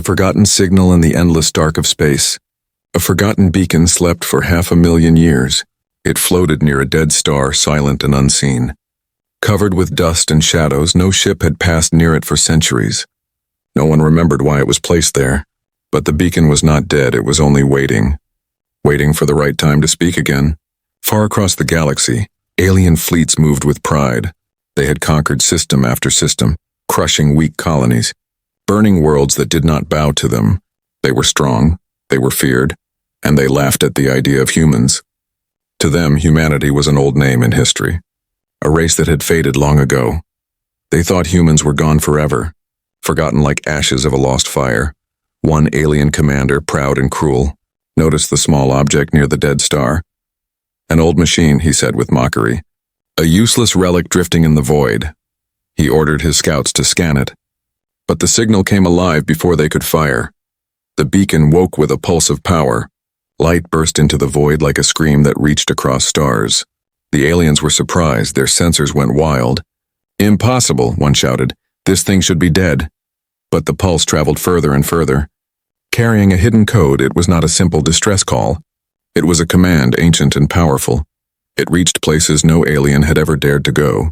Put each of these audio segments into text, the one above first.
The forgotten signal in the endless dark of space. A forgotten beacon slept for 500,000 years. It floated near a dead star, silent and unseen. Covered with dust and shadows, no ship had passed near it for centuries. No one remembered why it was placed there. But the beacon was not dead, it was only waiting. Waiting for the right time to speak again. Far across the galaxy, alien fleets moved with pride. They had conquered system after system, crushing weak colonies, burning worlds that did not bow to them. They were strong, they were feared, and they laughed at the idea of humans. To them, humanity was an old name in history, a race that had faded long ago. They thought humans were gone forever, forgotten like ashes of a lost fire. One alien commander, proud and cruel, noticed the small object near the dead star. An old machine, he said with mockery. A useless relic drifting in the void. He ordered his scouts to scan it. But the signal came alive before they could fire. The beacon woke with a pulse of power. Light burst into the void like a scream that reached across stars. The aliens were surprised, their sensors went wild. Impossible, one shouted. This thing should be dead. But the pulse traveled further and further. Carrying a hidden code, it was not a simple distress call. It was a command, ancient and powerful. It reached places no alien had ever dared to go.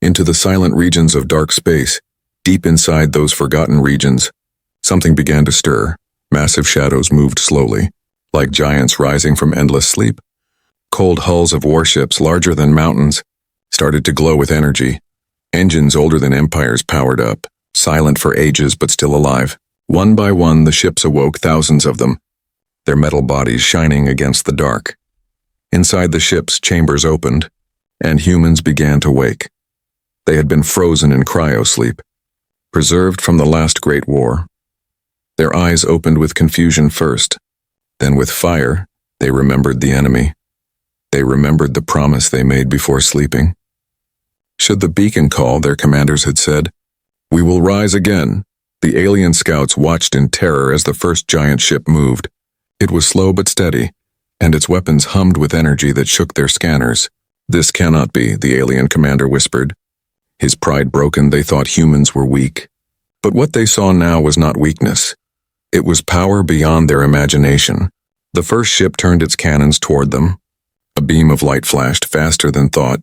Into the silent regions of dark space, deep inside those forgotten regions, something began to stir. Massive shadows moved slowly, like giants rising from endless sleep. Cold hulls of warships, larger than mountains, started to glow with energy. Engines older than empires powered up, silent for ages but still alive. One by one, the ships awoke, thousands of them, their metal bodies shining against the dark. Inside the ships, chambers opened, and humans began to wake. They had been frozen in cryosleep, preserved from the last great war. Their eyes opened with confusion first, then with fire, they remembered the enemy. They remembered the promise they made before sleeping. Should the beacon call, their commanders had said, "We will rise again." The alien scouts watched in terror as the first giant ship moved. It was slow but steady, and its weapons hummed with energy that shook their scanners. "This cannot be," the alien commander whispered. His pride broken, they thought humans were weak. But what they saw now was not weakness. It was power beyond their imagination. The first ship turned its cannons toward them. A beam of light flashed faster than thought,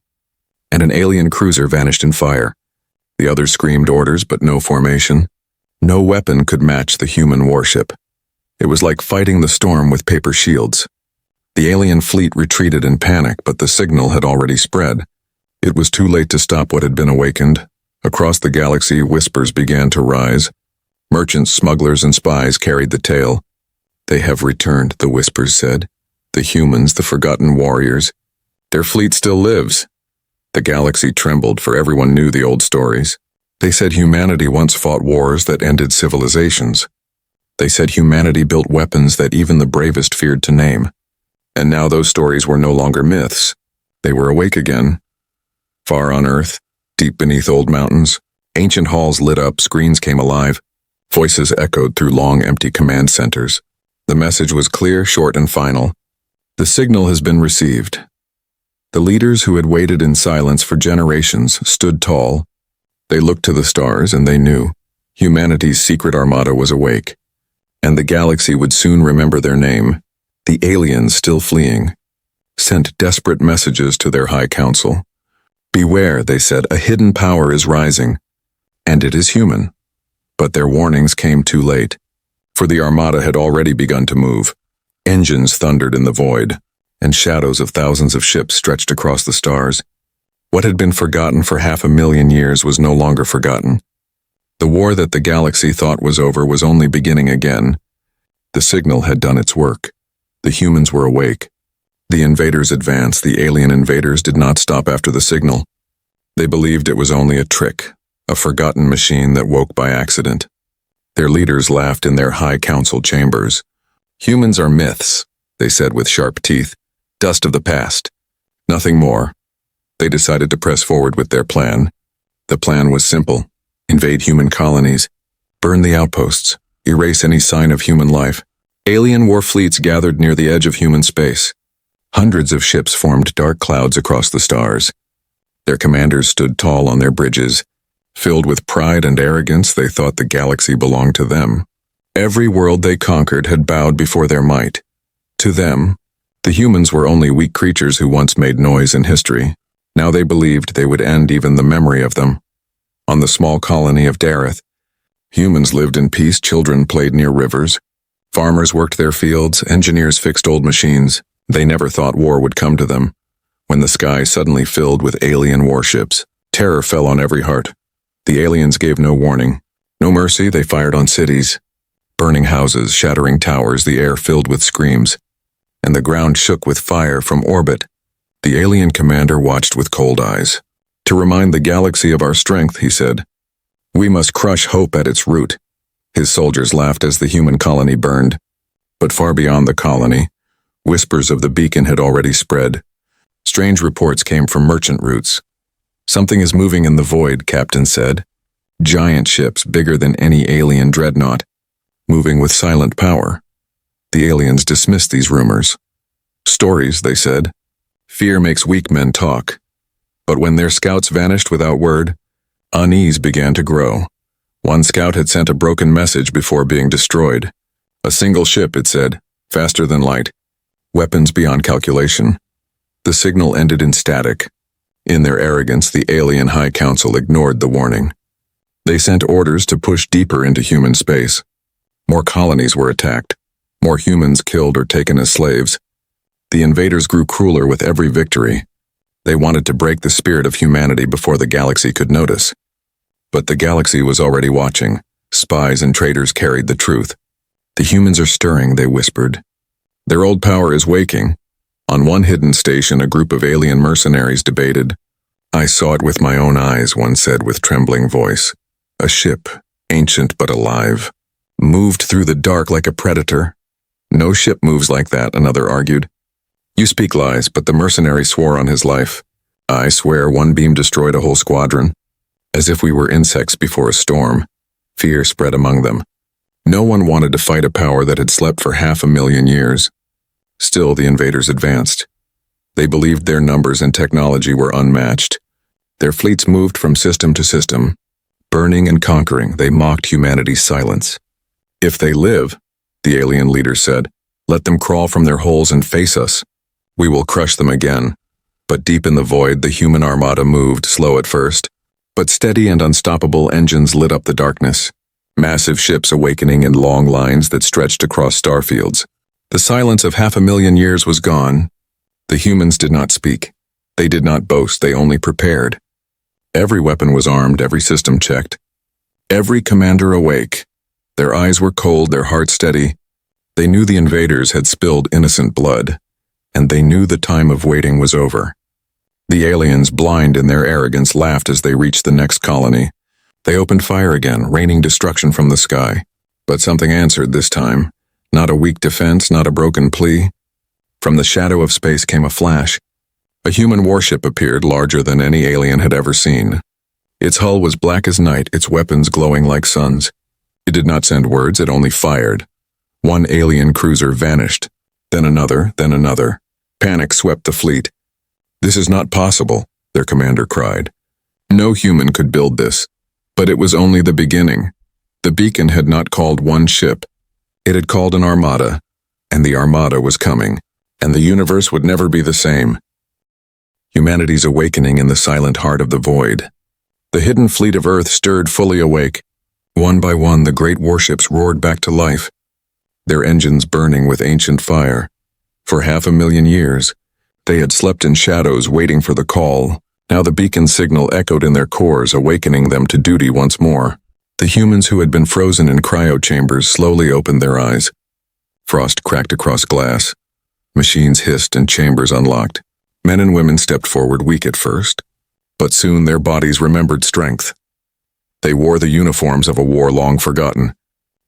and an alien cruiser vanished in fire. The others screamed orders, but no formation. No weapon could match the human warship. It was like fighting the storm with paper shields. The alien fleet retreated in panic, but the signal had already spread. It was too late to stop what had been awakened. Across the galaxy, whispers began to rise. Merchants, smugglers, and spies carried the tale. "They have returned," the whispers said. "The humans, the forgotten warriors. Their fleet still lives." The galaxy trembled, for everyone knew the old stories. They said humanity once fought wars that ended civilizations. They said humanity built weapons that even the bravest feared to name. And now those stories were no longer myths. They were awake again. Far on Earth, deep beneath old mountains, ancient halls lit up, screens came alive. Voices echoed through long, empty command centers. The message was clear, short, and final. The signal has been received. The leaders who had waited in silence for generations stood tall. They looked to the stars and they knew humanity's secret armada was awake, and the galaxy would soon remember their name. The aliens, still fleeing, sent desperate messages to their high council. "Beware," they said, "a hidden power is rising, and it is human." But their warnings came too late, for the armada had already begun to move. Engines thundered in the void, and shadows of thousands of ships stretched across the stars. What had been forgotten for 500,000 years was no longer forgotten. The war that the galaxy thought was over was only beginning again. The signal had done its work. The humans were awake. The invaders advanced. The alien invaders did not stop after the signal. They believed it was only a trick, a forgotten machine that woke by accident. Their leaders laughed in their high council chambers. "Humans are myths," they said with sharp teeth. "Dust of the past. Nothing more." They decided to press forward with their plan. The plan was simple: invade human colonies, burn the outposts, erase any sign of human life. Alien war fleets gathered near the edge of human space. Hundreds of ships formed dark clouds across the stars. Their commanders stood tall on their bridges. Filled with pride and arrogance, they thought the galaxy belonged to them. Every world they conquered had bowed before their might. To them, the humans were only weak creatures who once made noise in history. Now they believed they would end even the memory of them. On the small colony of Dareth, humans lived in peace, children played near rivers, farmers worked their fields, engineers fixed old machines. They never thought war would come to them. When the sky suddenly filled with alien warships, terror fell on every heart. The aliens gave no warning. No mercy, they fired on cities. Burning houses, shattering towers, the air filled with screams, and the ground shook with fire from orbit. The alien commander watched with cold eyes. To remind the galaxy of our strength, he said, we must crush hope at its root. His soldiers laughed as the human colony burned. But far beyond the colony, whispers of the beacon had already spread. Strange reports came from merchant routes. Something is moving in the void, Captain said. Giant ships bigger than any alien dreadnought, moving with silent power. The aliens dismissed these rumors. Stories, they said. Fear makes weak men talk. But when their scouts vanished without word, unease began to grow. One scout had sent a broken message before being destroyed. A single ship, it said, faster than light. Weapons beyond calculation. The signal ended in static. In their arrogance, the alien High Council ignored the warning. They sent orders to push deeper into human space. More colonies were attacked. More humans killed or taken as slaves. The invaders grew crueler with every victory. They wanted to break the spirit of humanity before the galaxy could notice. But the galaxy was already watching. Spies and traitors carried the truth. The humans are stirring, they whispered. Their old power is waking. On one hidden station, a group of alien mercenaries debated. I saw it with my own eyes, one said with trembling voice. A ship, ancient but alive, moved through the dark like a predator. No ship moves like that, another argued. You speak lies, but the mercenary swore on his life. I swear one beam destroyed a whole squadron. As if we were insects before a storm. Fear spread among them. No one wanted to fight a power that had slept for 500,000 years. Still, the invaders advanced. They believed their numbers and technology were unmatched. Their fleets moved from system to system. Burning and conquering, they mocked humanity's silence. If they live, the alien leader said, let them crawl from their holes and face us. We will crush them again. But deep in the void, the human armada moved, slow at first. But steady and unstoppable engines lit up the darkness. Massive ships awakening in long lines that stretched across starfields. The silence of 500,000 years was gone. The humans did not speak. They did not boast, they only prepared. Every weapon was armed, every system checked. Every commander awake. Their eyes were cold, their hearts steady. They knew the invaders had spilled innocent blood, and they knew the time of waiting was over. The aliens, blind in their arrogance, laughed as they reached the next colony. They opened fire again, raining destruction from the sky. But something answered this time. Not a weak defense, not a broken plea. From the shadow of space came a flash. A human warship appeared, larger than any alien had ever seen. Its hull was black as night, its weapons glowing like suns. It did not send words, it only fired. One alien cruiser vanished. Then another, then another. Panic swept the fleet. This is not possible, their commander cried. No human could build this. But it was only the beginning. The beacon had not called one ship. It had called an armada. And the armada was coming. And the universe would never be the same. Humanity's awakening in the silent heart of the void. The hidden fleet of Earth stirred fully awake. One by one, the great warships roared back to life, their engines burning with ancient fire. For 500,000 years, they had slept in shadows waiting for the call. Now the beacon signal echoed in their cores, awakening them to duty once more. The humans who had been frozen in cryo chambers slowly opened their eyes. Frost cracked across glass. Machines hissed and chambers unlocked. Men and women stepped forward, weak at first, but soon their bodies remembered strength. They wore the uniforms of a war long forgotten,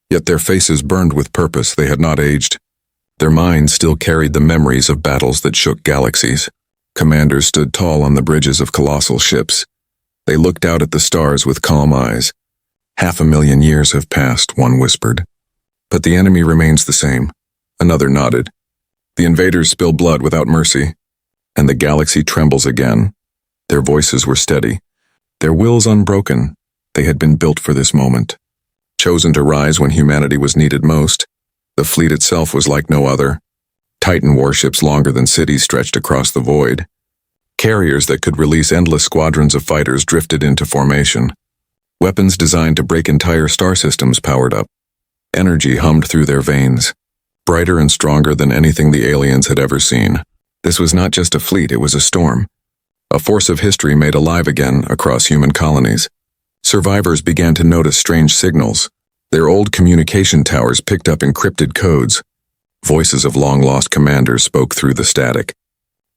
yet their faces burned with purpose. They had not aged. Their minds still carried the memories of battles that shook galaxies. Commanders stood tall on the bridges of colossal ships. They looked out at the stars with calm eyes. 500,000 years have passed, one whispered. But the enemy remains the same. Another nodded. The invaders spill blood without mercy. And the galaxy trembles again. Their voices were steady, their wills unbroken. They had been built for this moment. chosen to rise when humanity was needed most. The fleet itself was like no other. Titan warships longer than cities stretched across the void. Carriers that could release endless squadrons of fighters drifted into formation. Weapons designed to break entire star systems powered up. Energy hummed through their veins, brighter and stronger than anything the aliens had ever seen. This was not just a fleet, it was a storm. A force of history made alive again across human colonies. Survivors began to notice strange signals. Their old communication towers picked up encrypted codes. Voices of long-lost commanders spoke through the static.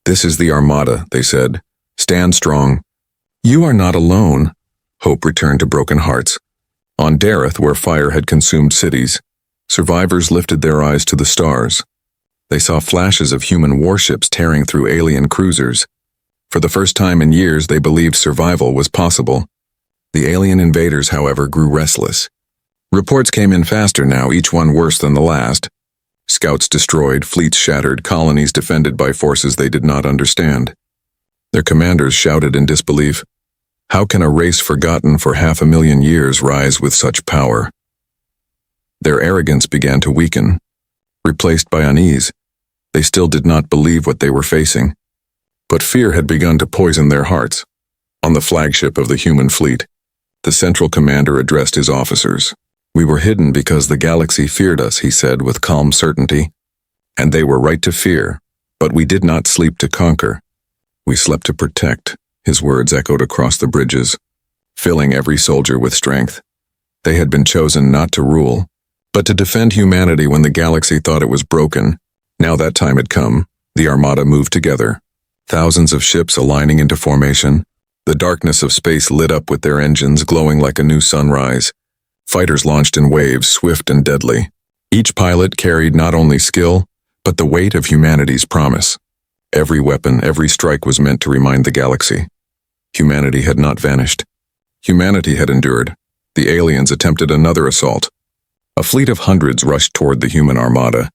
"This is the Armada," they said. "Stand strong." "You are not alone." Hope returned to broken hearts. On Dareth, where fire had consumed cities, survivors lifted their eyes to the stars. They saw flashes of human warships tearing through alien cruisers. For the first time in years, they believed survival was possible. The alien invaders, however, grew restless. Reports came in faster now, each one worse than the last. Scouts destroyed, fleets shattered, colonies defended by forces they did not understand. Their commanders shouted in disbelief. How can a race forgotten for 500,000 years rise with such power? Their arrogance began to weaken. Replaced by unease, they still did not believe what they were facing. But fear had begun to poison their hearts. On the flagship of the human fleet, the central commander addressed his officers. "We were hidden because the galaxy feared us," he said with calm certainty. "And they were right to fear, but we did not sleep to conquer. We slept to protect." His words echoed across the bridges, filling every soldier with strength. They had been chosen not to rule, but to defend humanity when the galaxy thought it was broken. Now that time had come. The Armada moved together. Thousands of ships aligning into formation. The darkness of space lit up with their engines glowing like a new sunrise. Fighters launched in waves, swift and deadly. Each pilot carried not only skill, but the weight of humanity's promise. Every weapon, every strike was meant to remind the galaxy. Humanity had not vanished. Humanity had endured. The aliens attempted another assault. A fleet of hundreds rushed toward the human armada.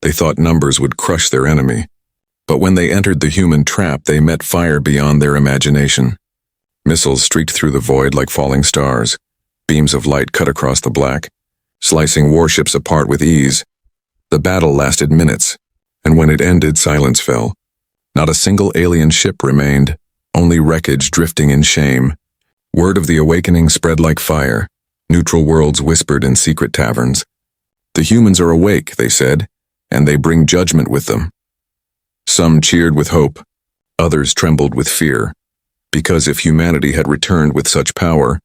They thought numbers would crush their enemy. But when they entered the human trap, they met fire beyond their imagination. Missiles streaked through the void like falling stars. Beams of light cut across the black, slicing warships apart with ease. The battle lasted minutes, and when it ended, silence fell. Not a single alien ship remained, only wreckage drifting in shame. Word of the awakening spread like fire. Neutral worlds whispered in secret taverns. "The humans are awake," they said, "and they bring judgment with them." Some cheered with hope, others trembled with fear, because if humanity had returned with such power,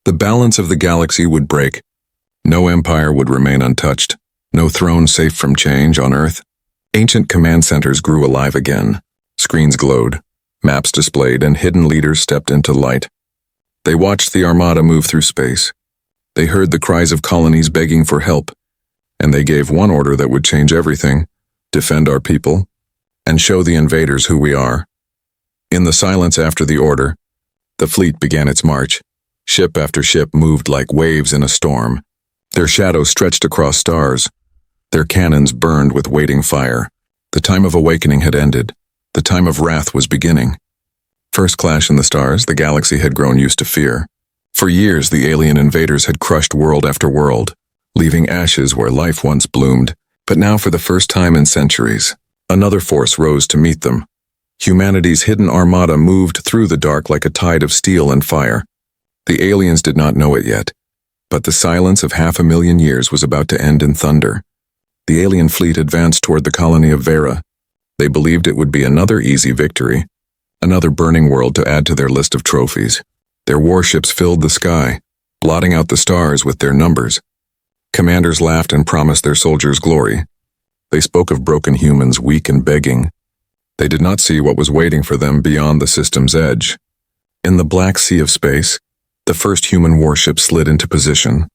the balance of the galaxy would break. No empire would remain untouched, no throne safe from change on Earth. Ancient command centers grew alive again. Screens glowed, maps displayed, and hidden leaders stepped into light. They watched the Armada move through space. They heard the cries of colonies begging for help, and they gave one order that would change everything: defend our people, and show the invaders who we are. In the silence after the order, the fleet began its march. Ship after ship moved like waves in a storm. Their shadows stretched across stars. Their cannons burned with waiting fire. The time of awakening had ended. The time of wrath was beginning. First clash in the stars, the galaxy had grown used to fear. For years, the alien invaders had crushed world after world, leaving ashes where life once bloomed. But now, for the first time in centuries, another force rose to meet them. Humanity's hidden armada moved through the dark like a tide of steel and fire. The aliens did not know it yet, but the silence of 500,000 years was about to end in thunder. The alien fleet advanced toward the colony of Vera. They believed it would be another easy victory, another burning world to add to their list of trophies. Their warships filled the sky, blotting out the stars with their numbers. Commanders laughed and promised their soldiers glory. They spoke of broken humans, weak and begging. They did not see what was waiting for them beyond the system's edge. In the black sea of space, the first human warship slid into position.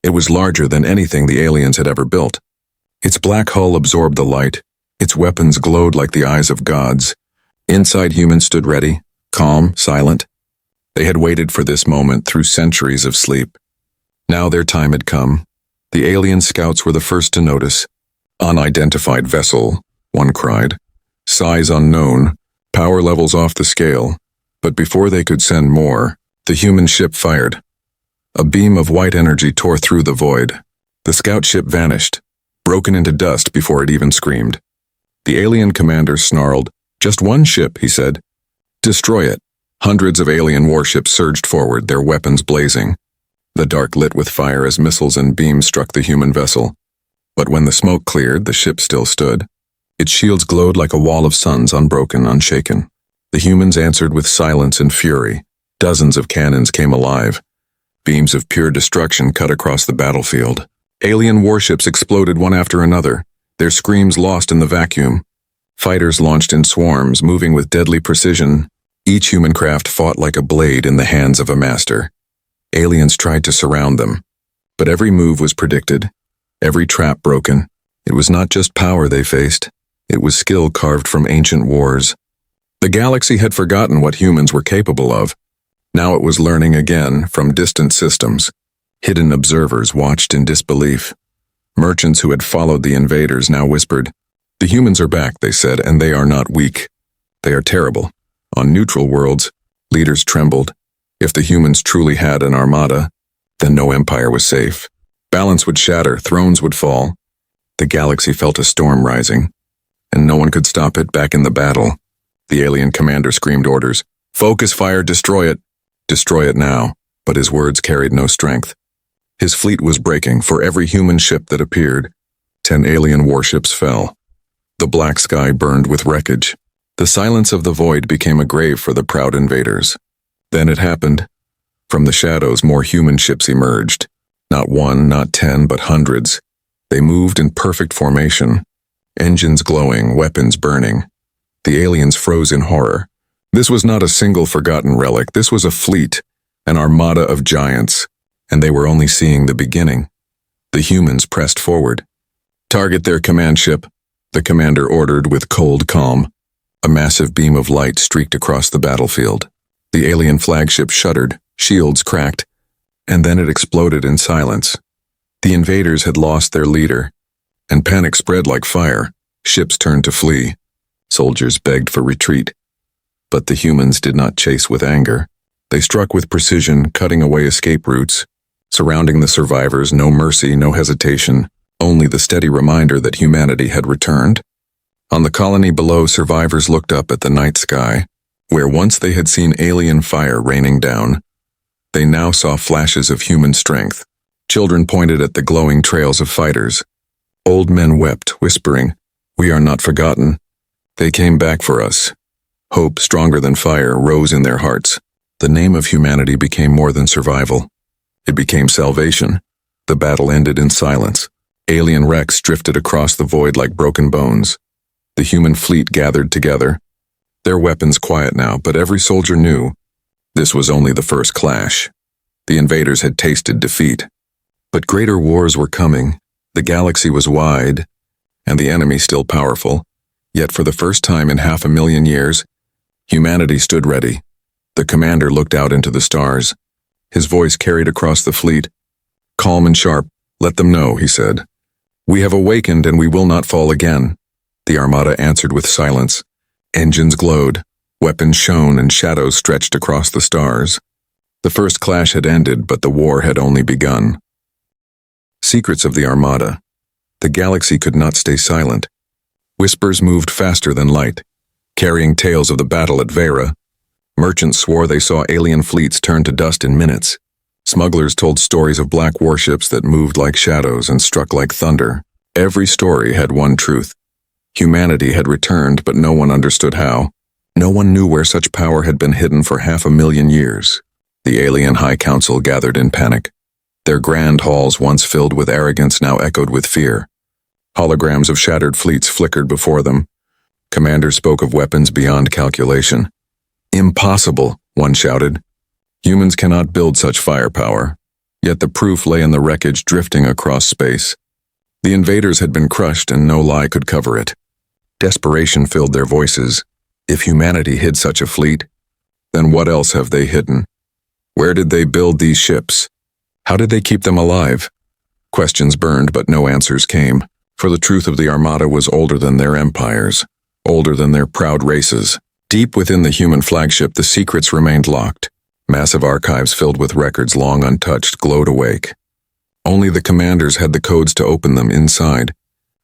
It was larger than anything the aliens had ever built. Its black hull absorbed the light. Its weapons glowed like the eyes of gods. Inside, humans stood ready, calm, silent. They had waited for this moment through centuries of sleep. Now their time had come. The alien scouts were the first to notice. "Unidentified vessel," one cried. "Size unknown, power levels off the scale." But before they could send more, the human ship fired. A beam of white energy tore through the void. The scout ship vanished, broken into dust before it even screamed. The alien commander snarled. "Just one ship," he said. "Destroy it." Hundreds of alien warships surged forward, their weapons blazing. The dark lit with fire as missiles and beams struck the human vessel. But when the smoke cleared, the ship still stood. Its shields glowed like a wall of suns, unbroken, unshaken. The humans answered with silence and fury. Dozens of cannons came alive. Beams of pure destruction cut across the battlefield. Alien warships exploded one after another, their screams lost in the vacuum. Fighters launched in swarms, moving with deadly precision. Each human craft fought like a blade in the hands of a master. Aliens tried to surround them, but every move was predicted, every trap broken. It was not just power they faced, it was skill carved from ancient wars. The galaxy had forgotten what humans were capable of. Now it was learning again from distant systems. Hidden observers watched in disbelief. Merchants who had followed the invaders now whispered, "The humans are back," they said, "and they are not weak. They are terrible." On neutral worlds, leaders trembled. If the humans truly had an armada, then no empire was safe. Balance would shatter, thrones would fall. The galaxy felt a storm rising, and no one could stop it. Back in the battle, the alien commander screamed orders. "Focus fire, destroy it. Destroy it now." But his words carried no strength. His fleet was breaking. For every human ship that appeared, 10 alien warships fell. The black sky burned with wreckage. The silence of the void became a grave for the proud invaders. Then it happened. From the shadows, more human ships emerged. Not one, not 10, but hundreds. They moved in perfect formation. Engines glowing, weapons burning. The aliens froze in horror. This was not a single forgotten relic. This was a fleet, an armada of giants, and they were only seeing the beginning. The humans pressed forward. "Target their command ship," the commander ordered with cold calm. A massive beam of light streaked across the battlefield. The alien flagship shuddered, shields cracked, and then it exploded in silence. The invaders had lost their leader, and panic spread like fire. Ships turned to flee. Soldiers begged for retreat. But the humans did not chase with anger. They struck with precision, cutting away escape routes. Surrounding the survivors, no mercy, no hesitation, only the steady reminder that humanity had returned. On the colony below, survivors looked up at the night sky, where once they had seen alien fire raining down. They now saw flashes of human strength. Children pointed at the glowing trails of fighters. Old men wept, whispering, "We are not forgotten. They came back for us." Hope, stronger than fire, rose in their hearts. The name of humanity became more than survival. It became salvation. The battle ended in silence. Alien wrecks drifted across the void like broken bones. The human fleet gathered together. Their weapons quiet now, but every soldier knew this was only the first clash. The invaders had tasted defeat. But greater wars were coming. The galaxy was wide, and the enemy still powerful. Yet for the first time in 500,000 years, humanity stood ready. The commander looked out into the stars. His voice carried across the fleet. "Calm and sharp, let them know," he said. "We have awakened and we will not fall again." The armada answered with silence. Engines glowed, weapons shone, and shadows stretched across the stars. The first clash had ended, but the war had only begun. Secrets of the armada. The galaxy could not stay silent. Whispers moved faster than light, carrying tales of the battle at Vera. Merchants swore they saw alien fleets turn to dust in minutes. Smugglers told stories of black warships that moved like shadows and struck like thunder. Every story had one truth. Humanity had returned, but no one understood how. No one knew where such power had been hidden for 500,000 years. The alien High Council gathered in panic. Their grand halls, once filled with arrogance, now echoed with fear. Holograms of shattered fleets flickered before them. Commanders spoke of weapons beyond calculation. "Impossible," one shouted. "Humans cannot build such firepower." Yet the proof lay in the wreckage drifting across space. The invaders had been crushed, and no lie could cover it. Desperation filled their voices. If humanity hid such a fleet, then what else have they hidden? Where did they build these ships? How did they keep them alive? Questions burned, but no answers came, for the truth of the armada was older than their empires, older than their proud races. Deep within the human flagship, the secrets remained locked. Massive archives filled with records long untouched glowed awake. Only the commanders had the codes to open them inside.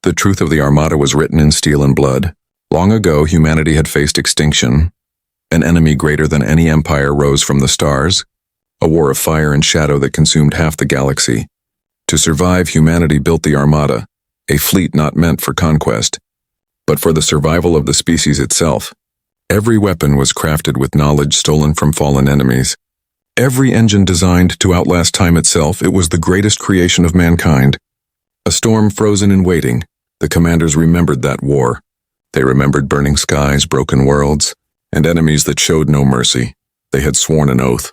The truth of the Armada was written in steel and blood. Long ago, humanity had faced extinction. An enemy greater than any empire rose from the stars. A war of fire and shadow that consumed half the galaxy. To survive, humanity built the Armada, a fleet not meant for conquest, but for the survival of the species itself. Every weapon was crafted with knowledge stolen from fallen enemies. Every engine designed to outlast time itself. It was the greatest creation of mankind. A storm frozen in waiting. The commanders remembered that war. They remembered burning skies, broken worlds, and enemies that showed no mercy. They had sworn an oath.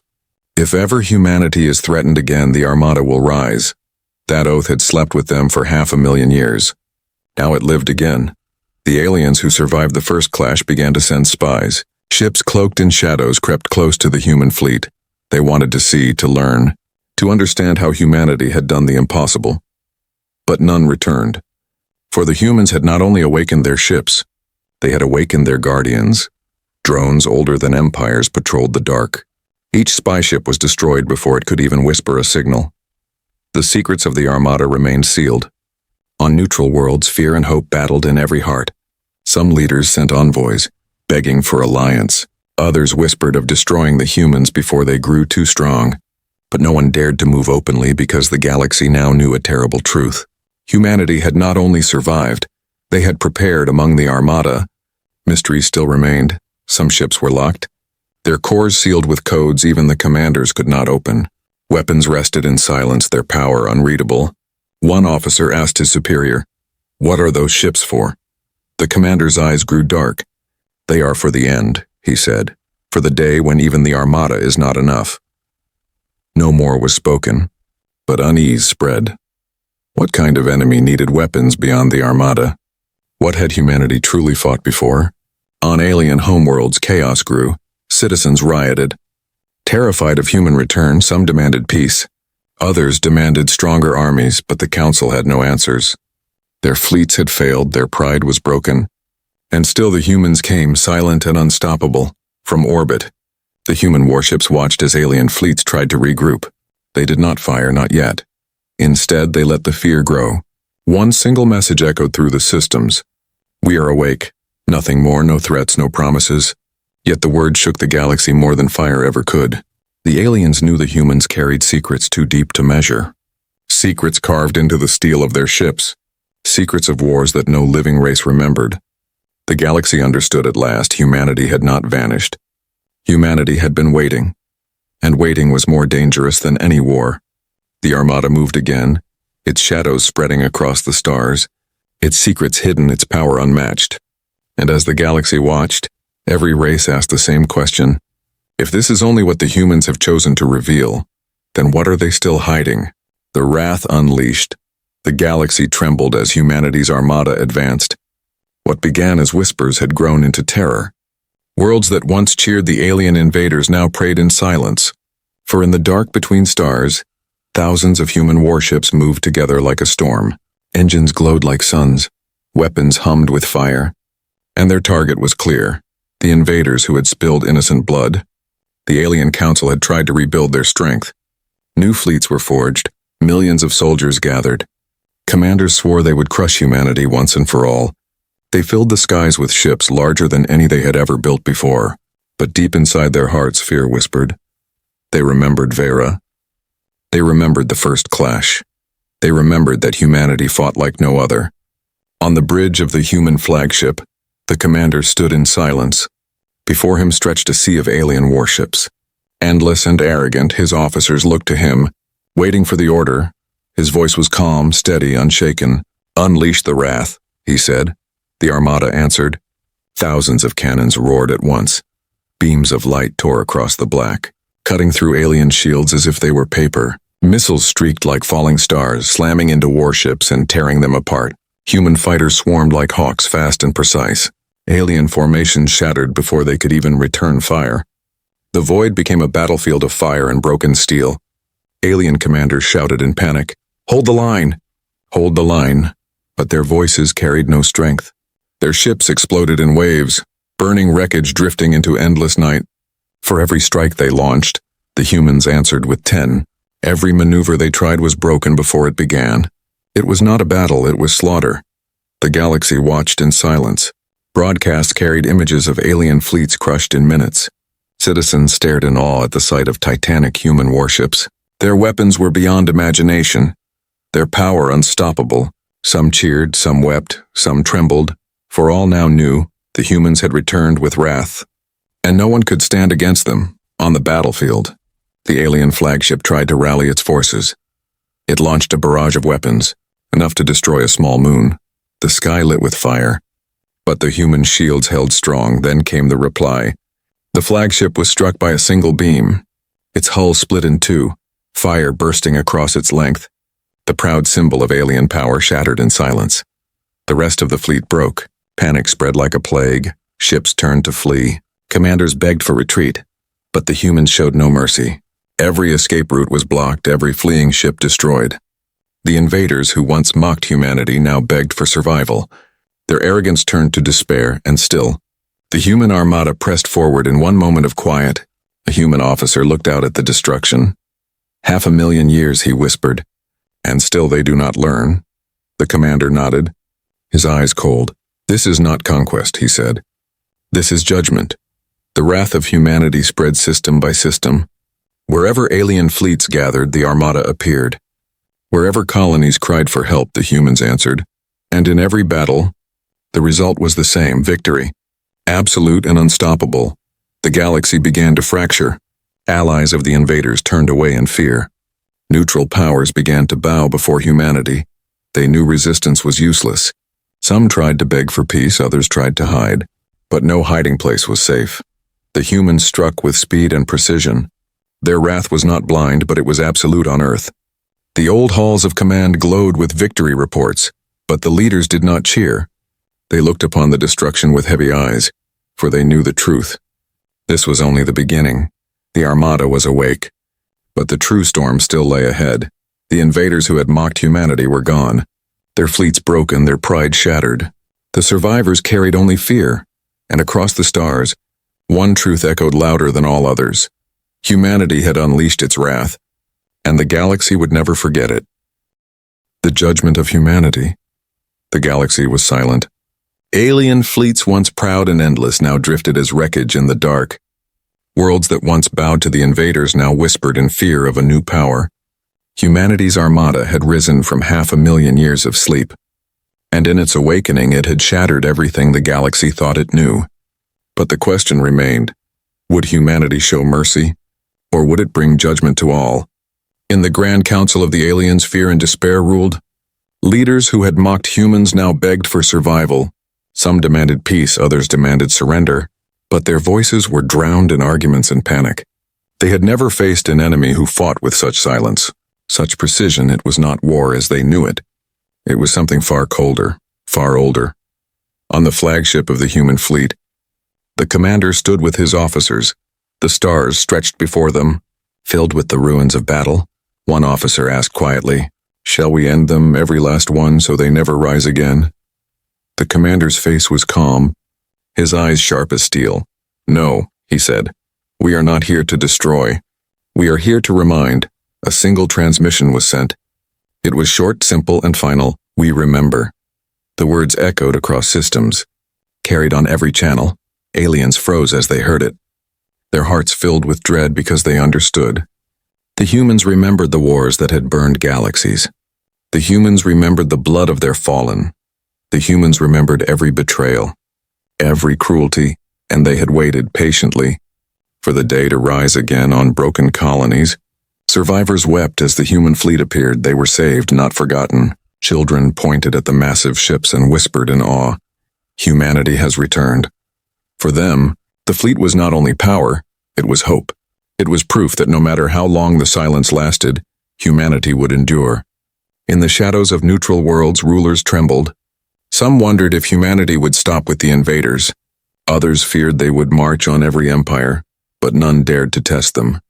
If ever humanity is threatened again, the Armada will rise. That oath had slept with them for 500,000 years. Now it lived again. The aliens who survived the first clash began to send spies. Ships cloaked in shadows crept close to the human fleet. They wanted to see, to learn, to understand how humanity had done the impossible. But none returned. For the humans had not only awakened their ships, they had awakened their guardians. Drones older than empires patrolled the dark. Each spy ship was destroyed before it could even whisper a signal. The secrets of the Armada remained sealed. On neutral worlds, fear and hope battled in every heart. Some leaders sent envoys, begging for alliance. Others whispered of destroying the humans before they grew too strong. But no one dared to move openly because the galaxy now knew a terrible truth. Humanity had not only survived, they had prepared among the Armada. Mysteries still remained. Some ships were locked. Their cores sealed with codes even the commanders could not open. Weapons rested in silence, their power unreadable. One officer asked his superior, "What are those ships for?" The commander's eyes grew dark. "They are for the end," he said, "for the day when even the Armada is not enough." No more was spoken, but unease spread. What kind of enemy needed weapons beyond the Armada? What had humanity truly fought before? On alien homeworlds, chaos grew. Citizens rioted. Terrified of human return, some demanded peace. Others demanded stronger armies, but the Council had no answers. Their fleets had failed, their pride was broken. And still the humans came, silent and unstoppable, from orbit. The human warships watched as alien fleets tried to regroup. They did not fire, not yet. Instead, they let the fear grow. One single message echoed through the systems. "We are awake. Nothing more, no threats, no promises." Yet the word shook the galaxy more than fire ever could. The aliens knew the humans carried secrets too deep to measure. Secrets carved into the steel of their ships. Secrets of wars that no living race remembered. The galaxy understood at last humanity had not vanished. Humanity had been waiting. And waiting was more dangerous than any war. The Armada moved again, its shadows spreading across the stars, its secrets hidden, its power unmatched. And as the galaxy watched, every race asked the same question. If this is only what the humans have chosen to reveal, then what are they still hiding? The wrath unleashed. The galaxy trembled as humanity's Armada advanced. What began as whispers had grown into terror. Worlds that once cheered the alien invaders now prayed in silence. For in the dark between stars, thousands of human warships moved together like a storm. Engines glowed like suns. Weapons hummed with fire. And their target was clear. The invaders who had spilled innocent blood. The alien council had tried to rebuild their strength. New fleets were forged. Millions of soldiers gathered. Commanders swore they would crush humanity once and for all. They filled the skies with ships larger than any they had ever built before. But deep inside their hearts, fear whispered. They remembered Vera. They remembered the first clash. They remembered that humanity fought like no other. On the bridge of the human flagship, the commander stood in silence. Before him stretched a sea of alien warships. Endless and arrogant, his officers looked to him, waiting for the order. His voice was calm, steady, unshaken. "Unleash the wrath," he said. The Armada answered. Thousands of cannons roared at once. Beams of light tore across the black, cutting through alien shields as if they were paper. Missiles streaked like falling stars, slamming into warships and tearing them apart. Human fighters swarmed like hawks, fast and precise. Alien formations shattered before they could even return fire. The void became a battlefield of fire and broken steel. Alien commanders shouted in panic, "Hold the line! Hold the line!" But their voices carried no strength. Their ships exploded in waves, burning wreckage drifting into endless night. For every strike they launched, The humans answered with 10. Every maneuver they tried was broken before it began. It was not a battle, it was slaughter. The galaxy watched in silence. Broadcasts carried images of alien fleets crushed in minutes. Citizens stared in awe at the sight of titanic human warships. Their weapons were beyond imagination, their power unstoppable. Some cheered, some wept, some trembled, for all now knew the humans had returned with wrath. And no one could stand against them. On the battlefield, the alien flagship tried to rally its forces. It launched a barrage of weapons, enough to destroy a small moon. The sky lit with fire. But the human shields held strong. Then came the reply. The flagship was struck by a single beam. Its hull split in two, fire bursting across its length. The proud symbol of alien power shattered in silence. The rest of the fleet broke. Panic spread like a plague. Ships turned to flee. Commanders begged for retreat. But the humans showed no mercy. Every escape route was blocked, every fleeing ship destroyed. The invaders who once mocked humanity now begged for survival. Their arrogance turned to despair, and still, the human armada pressed forward in one moment of quiet. A human officer looked out at the destruction. 500,000 years, he whispered. And still they do not learn. The commander nodded, his eyes cold. This is not conquest, he said. This is judgment. The wrath of humanity spread system by system. Wherever alien fleets gathered, the armada appeared. Wherever colonies cried for help, the humans answered. And in every battle, the result was the same, victory. Absolute and unstoppable. The galaxy began to fracture. Allies of the invaders turned away in fear. Neutral powers began to bow before humanity. They knew resistance was useless. Some tried to beg for peace, others tried to hide. But no hiding place was safe. The humans struck with speed and precision. Their wrath was not blind, but it was absolute on Earth. The old halls of command glowed with victory reports, but the leaders did not cheer. They looked upon the destruction with heavy eyes, for they knew the truth. This was only the beginning. The armada was awake. But the true storm still lay ahead. The invaders who had mocked humanity were gone. Their fleets broken, their pride shattered. The survivors carried only fear, and across the stars, one truth echoed louder than all others. Humanity had unleashed its wrath, and the galaxy would never forget it. The judgment of humanity. The galaxy was silent. Alien fleets once proud and endless now drifted as wreckage in the dark. Worlds that once bowed to the invaders now whispered in fear of a new power. Humanity's armada had risen from 500,000 years of sleep, and in its awakening it had shattered everything the galaxy thought it knew. But the question remained, would humanity show mercy, or would it bring judgment to all? In the Grand Council of the aliens, fear and despair ruled. Leaders who had mocked humans now begged for survival. Some demanded peace, others demanded surrender, but their voices were drowned in arguments and panic. They had never faced an enemy who fought with such silence, such precision. It was not war as they knew it. It was something far colder, far older. On the flagship of the human fleet, the commander stood with his officers. The stars stretched before them, filled with the ruins of battle. One officer asked quietly, "Shall we end them, every last one, so they never rise again?" The commander's face was calm, his eyes sharp as steel. "No," he said, "we are not here to destroy. We are here to remind." A single transmission was sent. It was short, simple, and final. "We remember." The words echoed across systems, carried on every channel. Aliens froze as they heard it. Their hearts filled with dread because they understood. The humans remembered the wars that had burned galaxies. The humans remembered the blood of their fallen. The humans remembered every betrayal, every cruelty, and they had waited patiently for the day to rise again on broken colonies. Survivors wept as the human fleet appeared. They were saved, not forgotten. Children pointed at the massive ships and whispered in awe, "Humanity has returned." For them, the fleet was not only power, it was hope. It was proof that no matter how long the silence lasted, humanity would endure. In the shadows of neutral worlds, rulers trembled. Some wondered if humanity would stop with the invaders. Others feared they would march on every empire, but none dared to test them.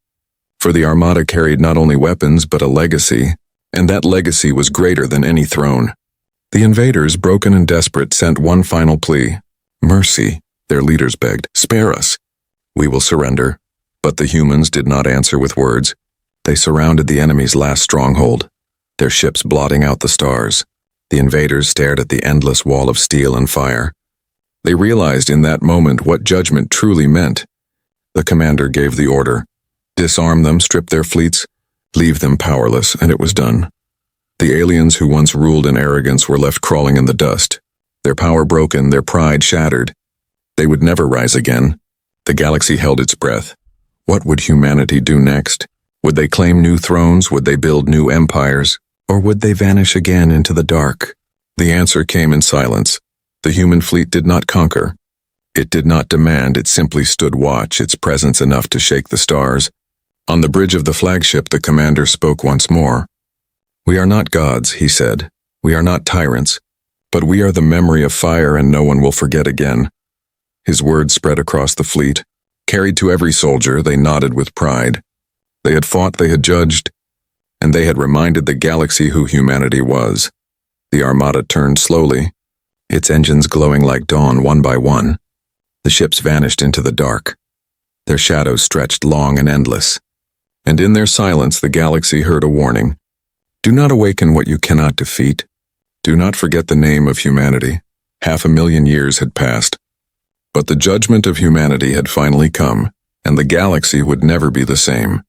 For the armada carried not only weapons but a legacy, and that legacy was greater than any throne. The invaders, broken and desperate, sent one final plea. "Mercy," their leaders begged. "Spare us. We will surrender, But the humans did not answer with words. They surrounded the enemy's last stronghold, their ships blotting out the stars. The invaders stared at the endless wall of steel and fire. They realized in that moment what judgment truly meant. The commander gave the order. Disarm them, strip their fleets, leave them powerless, and it was done. The aliens who once ruled in arrogance were left crawling in the dust. Their power broken, their pride shattered. They would never rise again. The galaxy held its breath. What would humanity do next? Would they claim new thrones? Would they build new empires? Or would they vanish again into the dark? The answer came in silence. The human fleet did not conquer. It did not demand, it simply stood watch, its presence enough to shake the stars. On the bridge of the flagship, the commander spoke once more. "We are not gods," he said. "We are not tyrants. But we are the memory of fire, and no one will forget again." His words spread across the fleet. Carried to every soldier, they nodded with pride. They had fought, they had judged, and they had reminded the galaxy who humanity was. The armada turned slowly, its engines glowing like dawn one by one. The ships vanished into the dark. Their shadows stretched long and endless. And in their silence, the galaxy heard a warning. Do not awaken what you cannot defeat. Do not forget the name of humanity. 500,000 years had passed. But the judgment of humanity had finally come, and the galaxy would never be the same.